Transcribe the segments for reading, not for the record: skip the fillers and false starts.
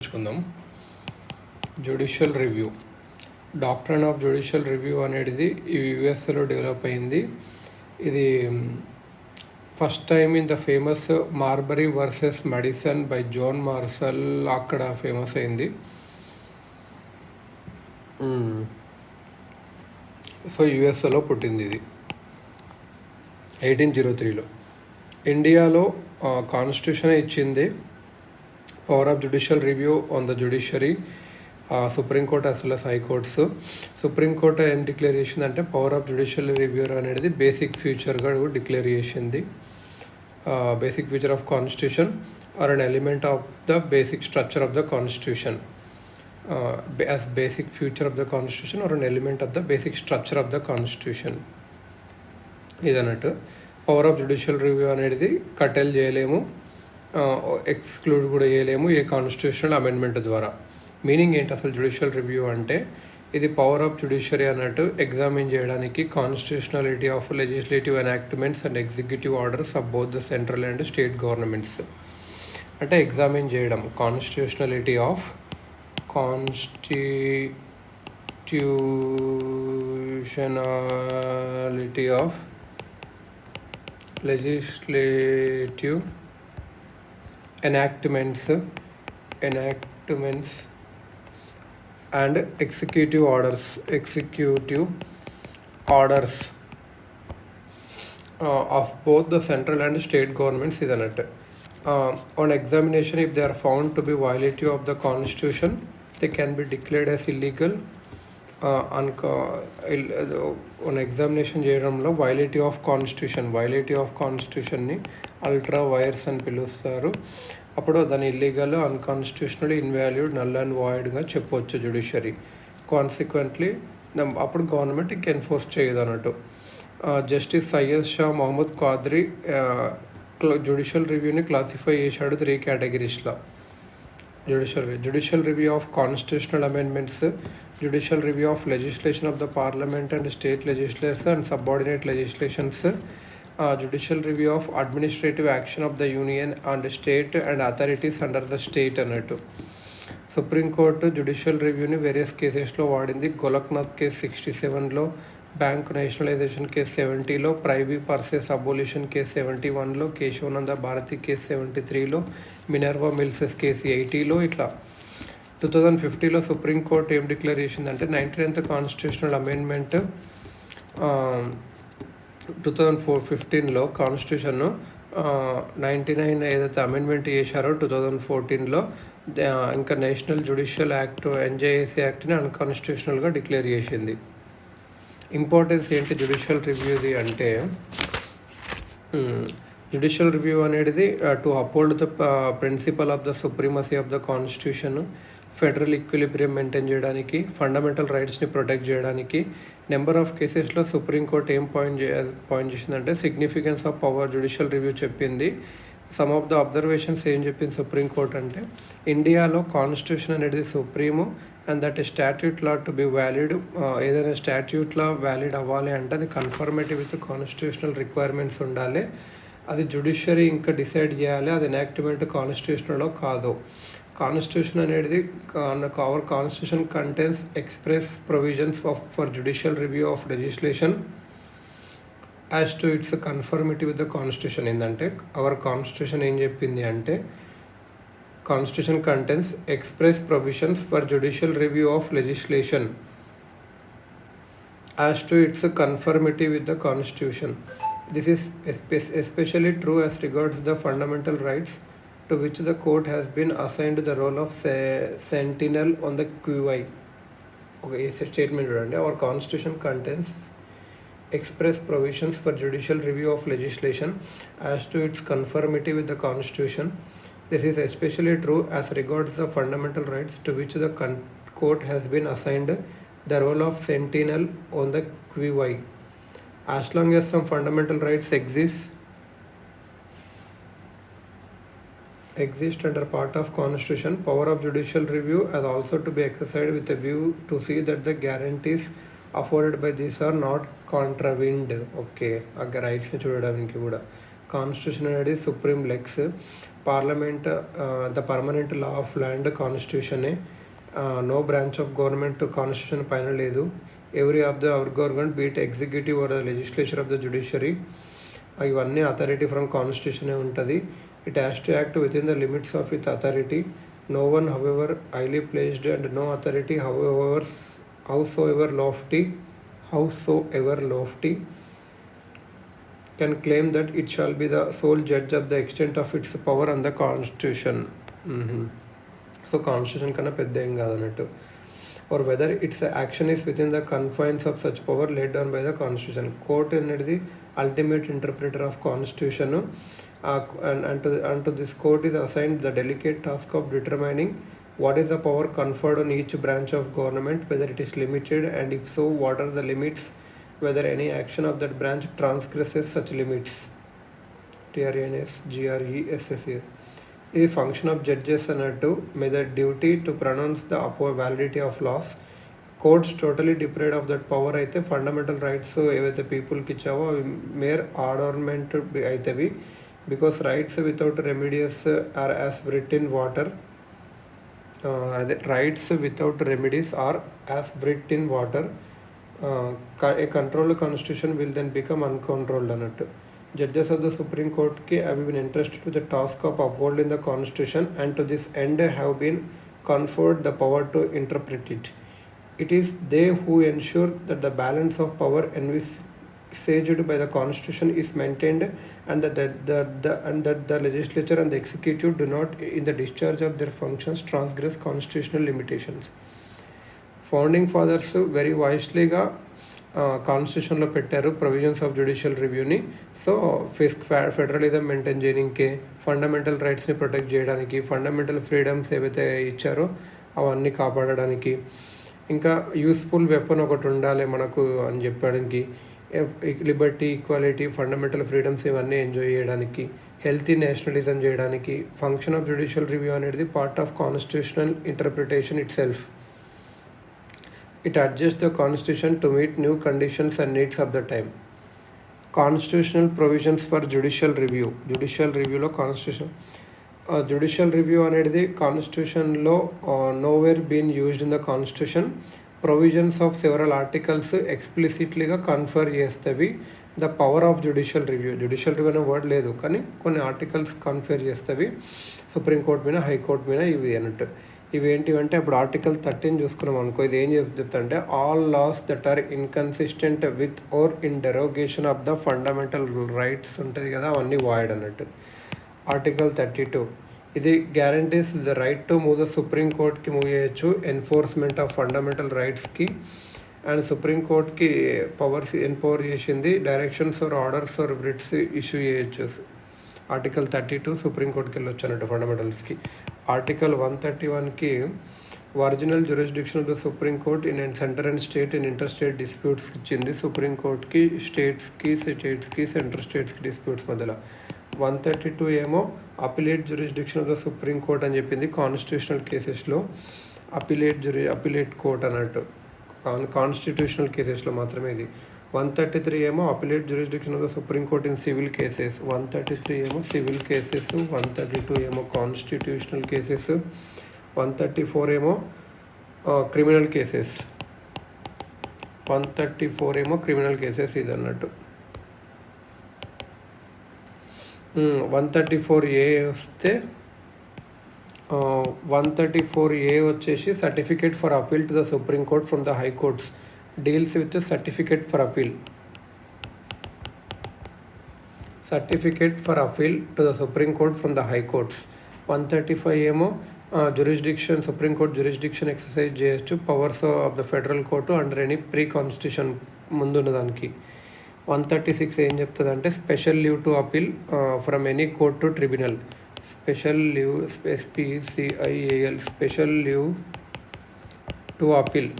నేర్చుకుందాం. Judicial review, doctrine of judicial review అనేది ఈ యుఎస్ఏలో డెవలప్ అయింది. ఇది first time in the famous Marbury versus Madison by John Marshall అక్కడ ఫేమస్ అయింది. సో యుఎస్ఏలో పుట్టింది ఇది 1803లో. ఇండియాలో కాన్స్టిట్యూషన్ ఇచ్చింది power of judicial review on the judiciary, supreme court as well as high courts. Supreme court ఏం డిక్లేర్ చేసిందంటే పవర్ ఆఫ్ జ్యుడిషియల్ రివ్యూ అనేది బేసిక్ ఫ్యూచర్గా డిక్లేర్ చేసింది. Basic feature of constitution or an element of the basic structure of the constitution, as basic feature of the constitution or an element of the basic structure of the constitution. ఇదన్నట్టు power of judicial review అనేది curtail చేయలేము, exclude కూడా చేయలేము ఏ constitutional amendment ద్వారా. Meaning ఏంటి అసలు judicial review అంటే? ఇది పవర్ ఆఫ్ జ్యుడిషియరీ అన్నట్టు ఎగ్జామిన్ చేయడానికి constitutionality of legislative enactments and executive orders of both the central and state governments. అంటే ఎగ్జామిన్ చేయడం constitutionality of legislative enactments and executive orders of both the central and state governments ఇదన్నట్టు. On examination, if they are found to be violative of the constitution, they can be declared as illegal. On examination చేయడంలో violative of కాన్స్టిట్యూషన్ని ultra vires అని పిలుస్తారు. అప్పుడు దాని illegal, unconstitutional, invalid, null and వాయిడ్గా చెప్పవచ్చు judiciary. Consequently అప్పుడు government ఇంక ఎన్ఫోర్స్ చేయదు అన్నట్టు. జస్టిస్ సయ్యద్ షా మహమ్మద్ ఖాద్రీ జ్యుడిషియల్ రివ్యూని క్లాసిఫై చేశాడు 3 కేటగిరీస్లో. Judicial review of constitutional amendments, judicial review of legislation of the parliament and state legislatures and subordinate legislations, judicial review of administrative action of the union and state and authorities under the state అన్నట్టు. Supreme court judicial రివ్యూని various కేసెస్లో వాడింది. Golaknath case 67లో, bank nationalisation case 70లో, privy purses abolition case 71లో, Kesavananda Bharati case 73లో, Minerva mills case 80లో. ఇట్లా 2050లో సుప్రీంకోర్టు ఏం డిక్లేర్ చేసిందంటే 99th కాన్స్టిట్యూషనల్ అమెండ్మెంట్ 2015లో కాన్స్టిట్యూషన్ 99 ఏదైతే అమెండ్మెంట్ చేశారో 2014లో ఇంకా నేషనల్ జ్యుడిషియల్ యాక్ట్ ఎన్జేఏసీ యాక్ట్ని అన్కాన్స్టిట్యూషనల్గా డిక్లేర్ చేసింది. ఇంపార్టెన్స్ ఏంటి జ్యుడిషియల్ రివ్యూది అంటే, జ్యుడిషియల్ రివ్యూ అనేది to uphold the principle of the supremacy of the constitution, federal equilibrium maintain చేయడానికి, ఫండమెంటల్ రైట్స్ని ప్రొటెక్ట్ చేయడానికి. నెంబర్ ఆఫ్ కేసెస్లో సుప్రీంకోర్టు ఏం పాయింట్ చేసిందంటే significance of power judicial review చెప్పింది. సమ్ ఆఫ్ ద అబ్జర్వేషన్స్ ఏం చెప్పింది సుప్రీంకోర్టు అంటే, ఇండియాలో కాన్స్టిట్యూషన్ అనేది supreme and that statute law to be valid. ఏదైనా స్టాట్యూట్ లా వ్యాలిడ్ అవ్వాలి అంటే అది కన్ఫర్మేటివ్ విత్ కాన్స్టిట్యూషనల్ రిక్వైర్మెంట్స్ ఉండాలి. అది జ్యుడిషియరీ ఇంకా డిసైడ్ చేయాలి, అది ఎనాక్ట్మెంట్ కాన్స్టిట్యూషన్లో కాదు. కాన్స్టిట్యూషన్ అనేది our constitution contains express provisions for judicial review of legislation as to it's conformity with the constitution. ఏంటంటే అవర్ కాన్స్టిట్యూషన్ ఏం చెప్పింది అంటే, constitution contains express provisions for judicial review of legislation as to it's conformity with the constitution. This is especially true as regards the fundamental rights to which the court has been assigned the role of sentinel on the QI. Okay, it's a statement చూడండి. Our constitution contains express provisions for judicial review of legislation as to its conformity with the constitution. This is especially true as regards the fundamental rights to which the court has been assigned the role of sentinel on the QI. As long as some fundamental rights exist under part of constitution, power of judicial review has also to be exercised with a view to see that the guarantees afforded by these are not contravened. Okay, ఆ రైట్స్ని చూడడానికి కూడా constitution అనేది supreme laws. Parliament the permanent law of land కాన్స్టిట్యూషనే. No branch of government constitution పైన లేదు. Every of the our government be it executive or the legislature of the judiciary. ఇవన్నీ authority from కాన్స్టిట్యూషనే ఉంటుంది. It has to act within the limits of it authority. No one, however, highly placed and no authority, howsoever lofty, can claim that it shall be the sole judge of the extent of its power and the constitution. So constitution కన్నా పెద్ద ఏం కాదన్నట్టు. Or whether its action is within the confines of such power laid down by the constitution. Court అనేది ultimate interpreter of constitution. And to this court is assigned the delicate task of determining what is the power conferred on each branch of government, whether it is limited, and if so, what are the limits, whether any action of that branch transgresses such limits. TRNSGRESSA. ఇది function of judges అన్నట్టు. May the duty to pronounce the validity of laws. Courts totally deprived of that power అయితే fundamental rights ఏవైతే పీపుల్కి ఇచ్చావో అవి mere ornament అవుతాయి. Because rights without remedies are as writ in water. అదే rights without remedies are as writ in water. A controlled constitution will then become uncontrolled అన్నట్టు. Judges of the Supreme Court have been entrusted with the task of upholding the Constitution, and to this end have been conferred the power to interpret it. It is they who ensure that the balance of power envisaged by the Constitution is maintained, and that the legislature and the executive do not, in the discharge of their functions, transgress constitutional limitations. Founding fathers very wiselyగా కాన్స్టిట్యూషన్లో పెట్టారు provisions of judicial రివ్యూని. So federalism maintain చేయడానికి, fundamental రైట్స్ని protect చేయడానికి, fundamental freedoms ఏవైతే ఇచ్చారో అవన్నీ కాపాడడానికి, ఇంకా యూస్ఫుల్ వెపన్ ఒకటి ఉండాలి మనకు అని చెప్పడానికి, లిబర్టీ, ఈక్వాలిటీ, ఫండమెంటల్ ఫ్రీడమ్స్ ఇవన్నీ ఎంజాయ్ చేయడానికి, హెల్తీ నేషనలిజం చేయడానికి. ఫంక్షన్ ఆఫ్ జ్యుడిషియల్ రివ్యూ అనేది part of constitutional interpretation it self. It adjusts the constitution to meet new conditions and needs of the time. Constitutional provisions for judicial review. Judicial review lo constitution. Judicial review అనేది కాన్స్టిట్యూషన్లో nowhere been used in the constitution. Provisions of several articles explicitlyగా confer చేస్తవి the power of judicial review. Judicial review అనే word లేదు, కానీ కొన్ని articles confer చేస్తవి supreme court మీద, హైకోర్టు మీద ఇవి అన్నట్టు. ఇవేంటివంటే ఇప్పుడు ఆర్టికల్ 13 చూసుకున్నాం అనుకో, ఇది ఏం చెప్తుందంటే all laws that are inconsistent with or in derogation of the fundamental rights ఉంటుంది కదా, అవన్నీ వాయిడ్ అన్నట్టు. ఆర్టికల్ 32 ఇది guarantees the right to move the supreme కోర్ట్కి మూవ్ చేయొచ్చు ఎన్ఫోర్స్మెంట్ ఆఫ్ ఫండమెంటల్ రైట్స్కి. అండ్ సుప్రీం కోర్ట్కి పవర్స్ ఎంపవర్ చేసింది directions or orders or writs issue చేయొచ్చు. ఆర్టికల్ 32 సుప్రీంకోర్టుకి వెళ్ళొచ్చు అన్నట్టు ఫండమెంటల్స్కి. ఆర్టికల్ 131కి original jurisdiction of the supreme court in centre and state in inter state డిస్ప్యూట్స్కి ఇచ్చింది. సుప్రీంకోర్టుకి స్టేట్స్కి సెంటర్ స్టేట్స్కి డిస్ప్యూట్స్ మధ్యలో. 132 ఏమో appellate jurisdiction of the supreme court అని చెప్పింది కాన్స్టిట్యూషనల్ కేసెస్లో. అపిలేట్ కోర్ట్ అన్నట్టు కాన్స్టిట్యూషనల్ కేసెస్లో మాత్రమే ఇది. 133 ఏమో appellate jurisdiction of the supreme court in civil cases. 133 ఏమో సివిల్ కేసెస్. 132 ఏమో కాన్స్టిట్యూషనల్ కేసెస్. 134 ఏమో క్రిమినల్ కేసెస్. 134 ఏమో క్రిమినల్ కేసెస్ ఇది అన్నట్టు. 134A వస్తే 134A వచ్చేసి certificate for appeal to the supreme court from the high courts. Deals with certificate for appeal. Certificate for appeal to the supreme court from the high courts. 135 ఏమో jurisdiction, supreme court jurisdiction exercise చేయొచ్చు powers of the federal court under any pre constitution ముందున్న దానికి. 136 ఏం చెప్తుంది అంటే special leave to appeal from any court to tribunal. Special leave SPCIAL special leave to appeal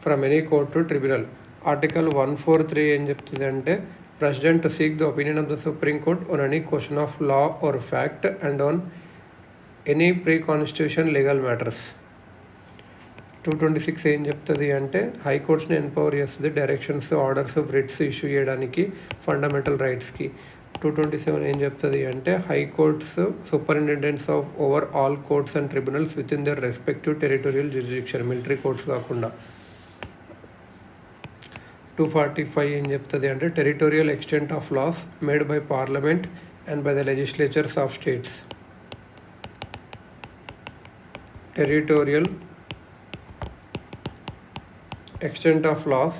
from any court to tribunal. Article 143 ఏం చెప్తుంది అంటే president to seek the opinion of the supreme court on any question of law or fact and on any pre constitution legal matters. 226 ఏం చెప్తుంది అంటే హైకోర్ట్స్ని empower చేస్తుంది directions orders writs issue చేయడానికి fundamental రైట్స్కి. 227 ఏం చెప్తుంది అంటే high courts superintendents of over all courts and tribunals within their respective territorial jurisdiction, military courts కాకుండా. 245 ఏం చెప్తుంది అంటే territorial extent of laws made by parliament and by the legislatures of states. Territorial extent of laws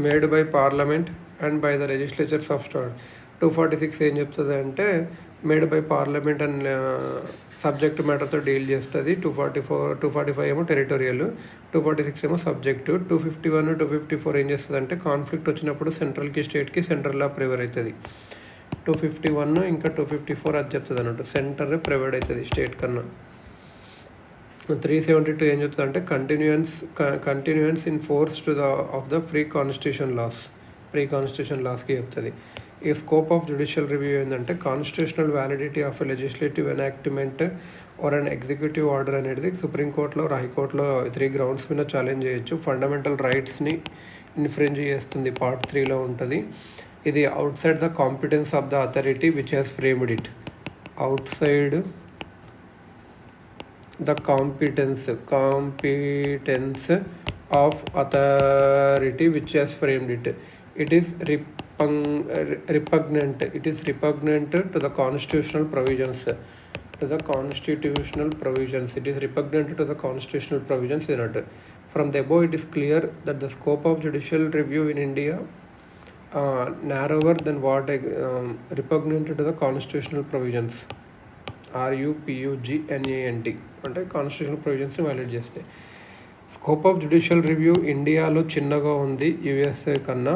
made by parliament and by the legislatures of state. 246 ఏం చెప్తుంది అంటే made by parliament and subject మ్యాటర్తో deal చేస్తుంది. 245 ఏమో territorial, 246 ఏమో subject. 251 254 ఏం చేస్తుంది అంటే కాన్ఫ్లిక్ట్ వచ్చినప్పుడు సెంట్రల్కి స్టేట్కి సెంట్రల్ లా ప్రివేర్ అవుతుంది. 251 ఇంకా 254 అది చెప్తుంది అన్నట్టు, సెంటర్ ప్రివేర్ అవుతుంది స్టేట్ కన్నా. 372 ఏం చెప్తుంది అంటే continuance in force to of the pre constitution లాస్కి చెప్తుంది. ఈ స్కోప్ ఆఫ్ జ్యుడిషియల్ రివ్యూ ఏంటంటే constitutional validity of legislative enactment or an executive order అనేది సుప్రీంకోర్టులో హైకోర్టులో 3 గ్రౌండ్స్ మీద ఛాలెంజ్ చేయొచ్చు. ఫండమెంటల్ రైట్స్ని ఇన్ఫ్రింజ్ చేస్తుంది, పార్ట్ 3లో ఉంటుంది. ఇది outside the competence of the authority which has framed it. Outside the competence of authority which has framed it. It is repugnant to the constitutional provisions. It is repugnant to the constitutional provisions in it. From the above, it is clear that the scope of judicial review in India narrower than what repugnant to the constitutional provisions. RUPUGNANT అంటే constitutional ప్రొవిజన్స్ని violate చేస్తాయి. Scope of judicial review ఇండియాలో చిన్నగా ఉంది USA కన్నా.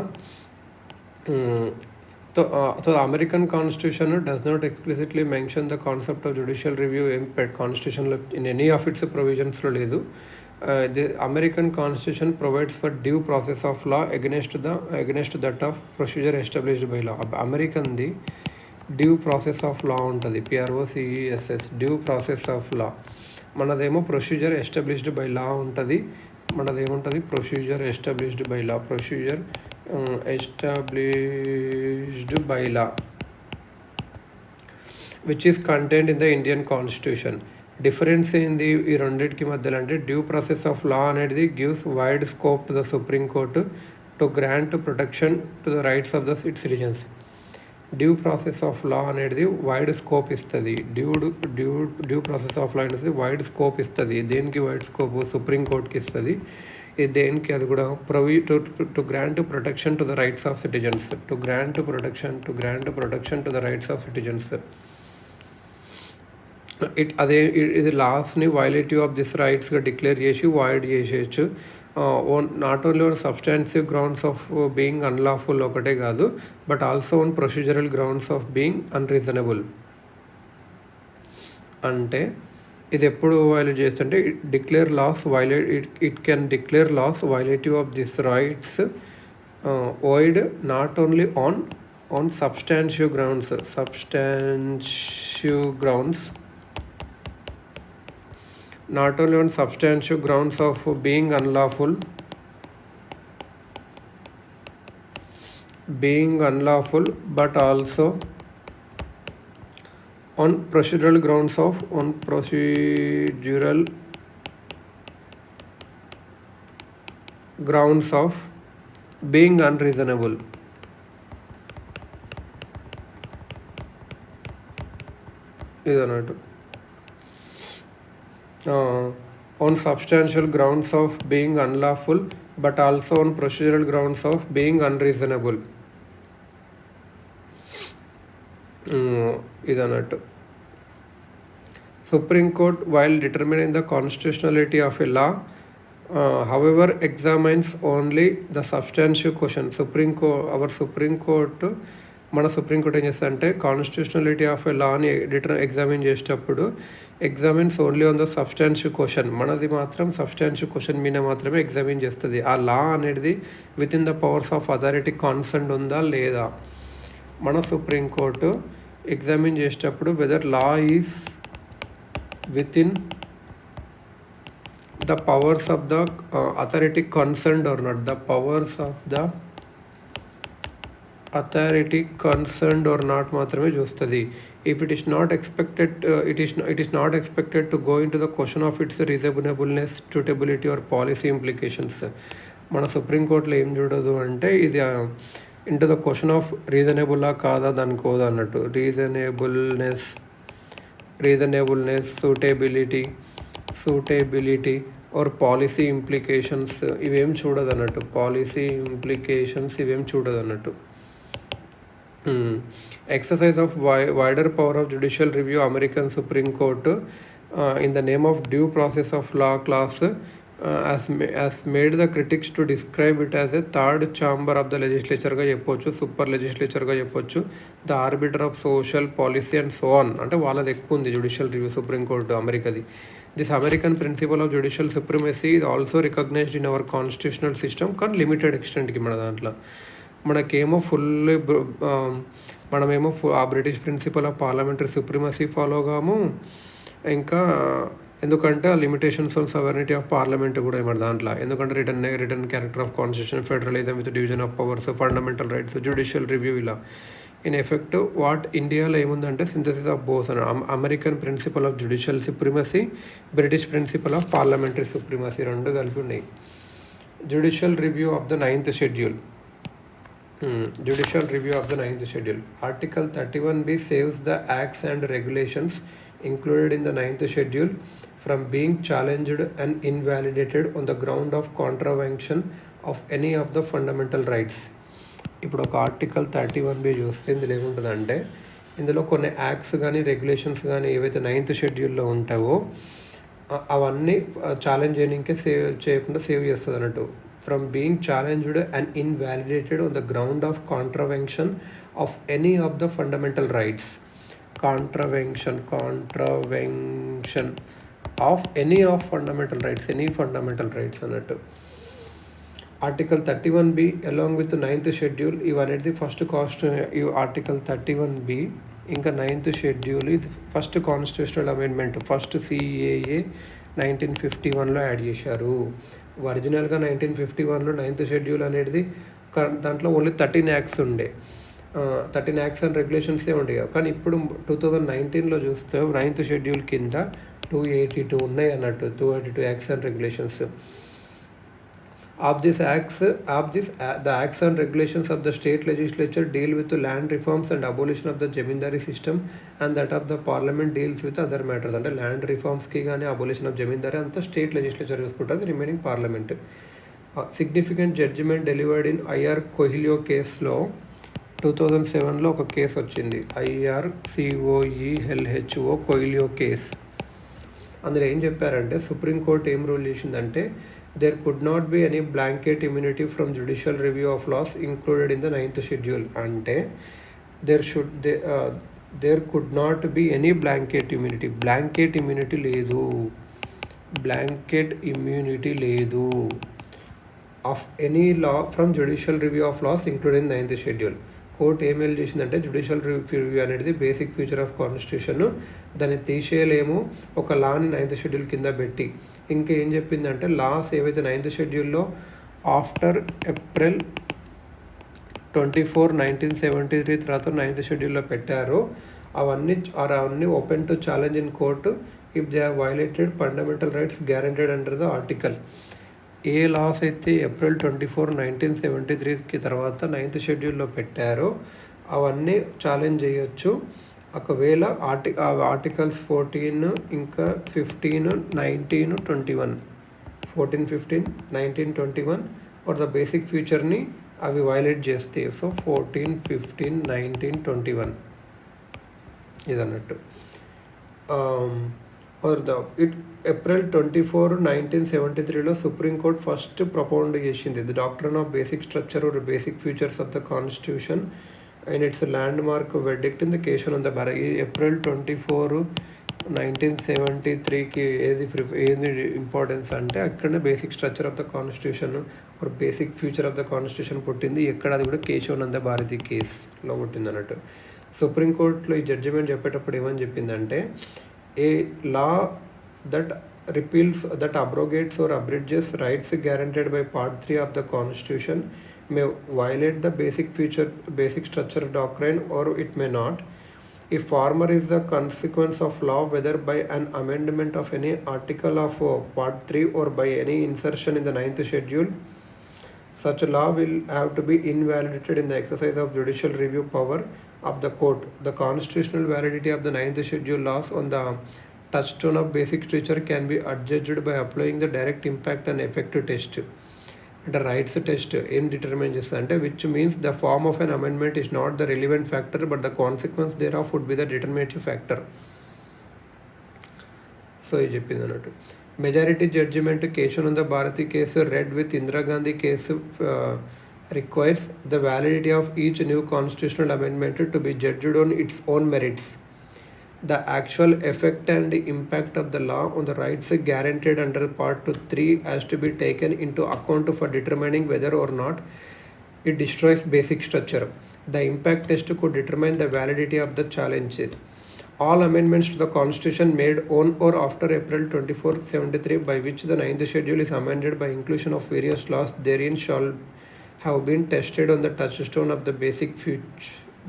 So American constitution does not explicitly mention the concept of judicial review ఏం కాన్స్టిట్యూషన్లో in any of its ప్రొవిజన్స్లో లేదు. The American constitution provides for due process of law against that of procedure established by law. అమెరికన్ది due process of law ఉంటుంది, PROCESS, due process of law. మనదేమో procedure established by law ఉంటుంది. మనదేముంటుంది procedure established by law, which is contained in the Indian constitution. Difference ఏంది ఈ రెండింటికి మధ్యలో అంటే due process of లా అనేది gives wide scope to the supreme court to grant protection to the rights of the it's citizens. Due process of లా అనేది wide scope ఇస్తుంది. Due process of లా అనేది wide scope ఇస్తుంది. దేనికి వైడ్ స్కోప్? సుప్రీంకోర్టుకి ఇస్తుంది. ఇది దేనికి? అది కూడా to grant protection to the rights of citizens. To grant protection to the rights of citizens. ఇది లాస్ని వైలేటివ్ ఆఫ్ దిస్ రైట్స్గా డిక్లేర్ చేసి వాయిడ్ చేసేయచ్చు. Not only on substantive grounds of being unlawful ఒకటే కాదు, but also on procedural grounds of being unreasonable. అంటే ఇది ఎప్పుడు వైలేట్ చేస్తుంటే it can declare laws violative of this rights wide not only on substantive grounds not only on substantial grounds of being unlawful, but also on procedural grounds of being unreasonable. On substantial grounds of being unlawful but also on procedural grounds of being unreasonable. ఇదన్నట్టు. Supreme Court, while determining the constitutionality of a law, however examines only the substantive question. మన supreme court ఏం చేస్తుంది అంటే constitutionality of a లాని examine చేసేటప్పుడు examines only on the substantial question. మనది మాత్రం substantial question మీద మాత్రమే examine చేస్తుంది. ఆ లా అనేది within the powers of authority concern ఉందా లేదా. మన సుప్రీంకోర్టు ఎగ్జామిన్ చేసేటప్పుడు whether law is within the powers of the authority concerned or not, the powers of the authority concerned or not మాత్రమే చూస్తుంది. If it is not expected, it is not expected to go into the question of its reasonableness, suitability or policy implications. మన సుప్రీంకోర్టులో ఏం చూడదు అంటే ఇది into the question of రీజనబుల్లా కాదా దానికి పోదు అన్నట్టు. Reasonableness suitability or policy implications ఇవేం చూడదు అన్నట్టు. పాలసీ ఇంప్లికేషన్స్ ఇవేం చూడదు అన్నట్టు. Exercise of wider power of judicial review, American Supreme Court in the name of due process of law clause has made the critics to describe it as a third chamber of the legislature గా చెప్పొచ్చు, super లెజిస్లేచర్గా చెప్పొచ్చు, the arbiter of social policy and so on. అంటే వాళ్ళది ఎక్కువ ఉంది judicial review supreme court అమెరికాది. This American principle of judicial supremacy ఇది also recognised in our constitutional system, కానీ లిమిటెడ్ ఎక్స్టెంట్కి మన దాంట్లో. మనకేమో మనమేమో ఆ British principle of parliamentary supremacy follow కాము, ఇంకా ఎందుకంటే ఆ limitations on sovereignty of parliament కూడా మన దాంట్లో. ఎందుకంటే written character of constitution, federalism with division of powers, fundamental rights, judicial review ఇలా. ఇన్ ఎఫెక్ట్ వాట్ ఇండియాలో ఏముందంటే సింథసిస్ ఆఫ్ బోస్ అని, American principle of judicial supremacy, British principle of parliamentary supremacy రెండు కలిపి ఉన్నాయి. Judicial review of the 9th schedule. Judicial review of the 9th schedule. Article 31B saves the acts and regulations included in the 9th schedule from being challenged and invalidated on the ground of contravention of any of the fundamental rights. ఇప్పుడు ఒక article 31B చూస్తే ఇందులో ఏముంటుందంటే, ఇందులో కొన్ని acts కానీ regulations కానీ ఏవైతే 9th షెడ్యూల్లో ఉంటావో అవన్నీ ఛాలెంజ్ చేయడానికే చేయకుండా సేవ్ చేస్తుంది అన్నట్టు. From being challenged and invalidated on the ground of contravention of any of the fundamental rights. Contravention of any of fundamental rights, any fundamental rights అన్నట్టు. Article 31B along with the 9th schedule ఇవనేది first article 31B ఇంకా 9th schedule ఇది first constitutional amendment, first CAA 1951లో add చేశారు. ఒరిజినల్గా 1951లో 9th schedule అనేది దాంట్లో only 13 acts ఉండే, 13 యాక్ట్స్ అండ్ రెగ్యులేషన్సే ఉండేవి. కానీ ఇప్పుడు 2019లో చూస్తే 9th షెడ్యూల్ కింద 282 ఉన్నాయి అన్నట్టు, 282 acts and regulations. The acts and regulations of the state legislature deal with the land reforms and abolition of the jamindari system, and that of the parliament deals with other matters. అంటే land రిఫార్మ్స్కి కానీ abolition of zamindari అంతా state legislature చూసుకుంటుంది, remaining parliament. Significant judgement delivered in I R Coelho కేసులో 2007లో ఒక case వచ్చింది, IRCOELHO కోహిలియో case. అందులో ఏం చెప్పారంటే సుప్రీంకోర్టు ఏం రూల్ చేసిందంటే, there could not be any blanket immunity from judicial review of laws included in the 9th schedule. అంటే there could not be any blanket immunity లేదు of any law from judicial review of laws included in 9th schedule. Court ఏమేల్ చేసిందంటే judicial review అనేది basic feature of constitution, దాన్ని తీసేయలేము ఒక లాని 9th schedule కింద పెట్టి. ఇంకా ఏం చెప్పిందంటే లాస్ ఏవైతే 9th షెడ్యూల్లో ఆఫ్టర్ April 24, 1973 తర్వాత 9th షెడ్యూల్లో పెట్టారో అవన్నీ open to challenge in court if they are violated fundamental rights guaranteed under the article. ఏ లాస్ అయితే April 24, 1973కి తర్వాత 9th షెడ్యూల్లో పెట్టారో అవన్నీ ఛాలెంజ్ చేయొచ్చు. ఒకవేళ ఆర్టికల్స్ 14 ఇంకా 15, 19, 21 14, 15, 19, 21 ఫర్ ద బేసిక్ ఫీచర్ని అవి వైలేట్ చేస్తాయి. సో 14, 15, 19, 21 ఇదన్నట్టు. April 24, 1973లో సుప్రీంకోర్టు ఫస్ట్ ప్రపోండ్ చేసింది the doctrine of basic structure or basic features of the constitution and its landmark verdict in the case on the bar. April 24, 1973కి ఏది importance అంటే అక్కడనే basic structure of the constitution or basic future of the constitution పుట్టింది. ఎక్కడ అది కూడా కేశవానంద భారతి కేసులో పుట్టింది అన్నట్టు. సుప్రీంకోర్టులో ఈ జడ్జిమెంట్ చెప్పేటప్పుడు ఏమని చెప్పిందంటే, a law that repeals, that abrogates or abridges rights guaranteed by Part 3 of the Constitution may violate the basic structure doctrine, or it may not. If former is the consequence of law, whether by an amendment of any article of Part 3 or by any insertion in the 9th schedule, such a law will have to be invalidated in the exercise of judicial review power of the court. The constitutional validity of the 9th schedule laws on the touchstone of basic structure can be adjudged by applying the direct impact and effect test. అంటే rights test ఏం determine చేస్తుంది అంటే, which means the form of an amendment is not the relevant factor but the consequence there of would be the డిటర్మినేటివ్ factor. So ఇది చెప్పింది అన్నట్టు. Majority judgement Kesavananda Bharati case red with Indira Gandhi case requires the validity of each new constitutional amendment to be judged on its own merits. The actual effect and impact of the law on the rights guaranteed under Part 3 has to be taken into account for determining whether or not it destroys basic structure. The impact test could determine the validity of the challenge. All amendments to the Constitution made on or after April 24, 1973 by which the 9th schedule is amended by inclusion of various laws therein shall have been tested on the touchstone of the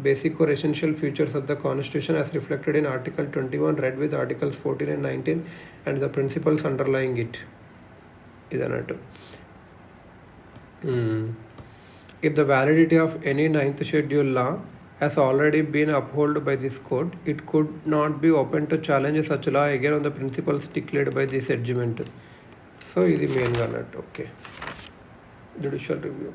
basic or essential features of the Constitution as reflected in Article 21 read with Articles 14 and 19 and the principles underlying it. Idanatu. If the validity of any 9th schedule law has already been upheld by this court, it could not be open to challenge such law again on the principles declared by this judgment. So, this is the main. Okay. Judicial review.